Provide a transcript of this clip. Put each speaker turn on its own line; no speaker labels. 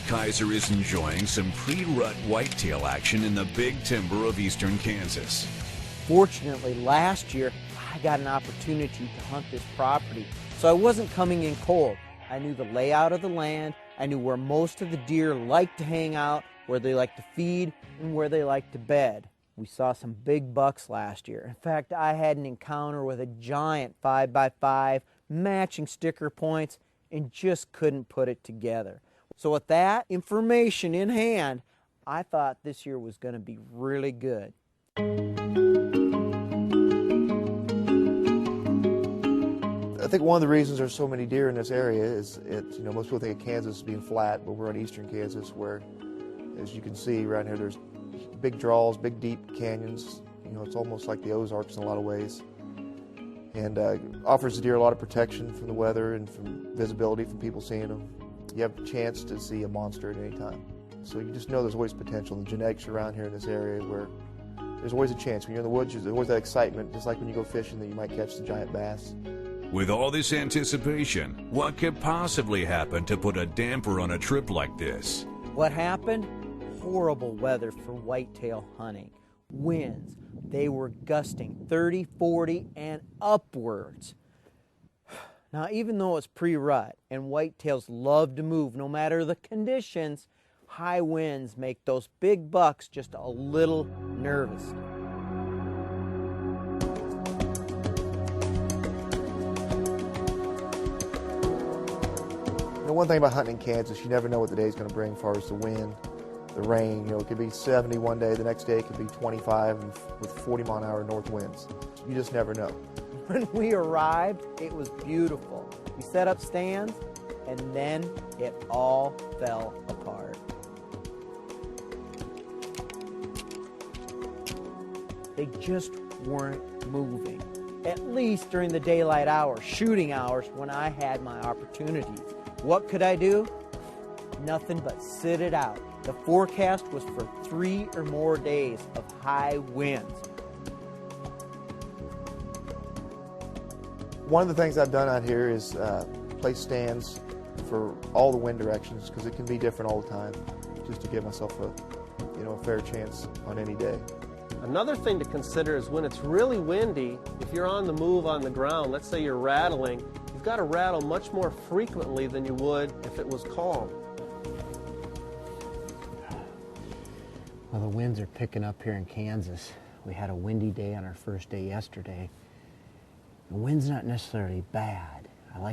Kayser is enjoying some pre-rut whitetail action in the big timber of eastern Kansas.
Fortunately, last year, I got an opportunity to hunt this property, so I wasn't coming in cold. I knew the layout of the land, I knew where most of the deer like to hang out, where they like to feed, and where they like to bed. We saw some big bucks last year. In fact, I had an encounter with a giant 5x5, matching sticker points, and just couldn't put it together. So with that information in hand, I thought this year was going to be really good.
I think one of the reasons there's so many deer in this area is most people think of Kansas as being flat, but we're in eastern Kansas where, as you can see around here, there's big draws, big deep canyons. It's almost like the Ozarks in a lot of ways, and offers the deer a lot of protection from the weather and from visibility from people seeing them. You have a chance to see a monster at any time, so you just know there's always potential. The genetics around here in this area where there's always a chance. When you're in the woods, there's always that excitement, just like when you go fishing, that you might catch the giant bass.
With all this anticipation, what could possibly happen to put a damper on a trip like this?
What happened? Horrible weather for whitetail hunting. Winds, they were gusting 30, 40, and upwards. Now, even though it's pre-rut and whitetails love to move no matter the conditions, high winds make those big bucks just a little nervous.
One thing about hunting in Kansas, you never know what the day's going to bring as far as the wind, the rain. It could be 70 one day, the next day it could be 25 and with 40-mile-an-hour north winds. You just never know.
When we arrived, it was beautiful. We set up stands, and then it all fell apart. They just weren't moving, at least during the daylight hours, shooting hours, when I had my opportunities. What could I do? Nothing but sit it out. The forecast was for 3 or more days of high winds.
One of the things I've done out here is place stands for all the wind directions, because it can be different all the time, just to give myself a fair chance on any day.
Another thing to consider is when it's really windy, if you're on the move on the ground, let's say you're rattling, you've got to rattle much more frequently than you would if it was calm.
Well, the winds are picking up here in Kansas. We had a windy day on our first day yesterday. The wind's not necessarily bad. I like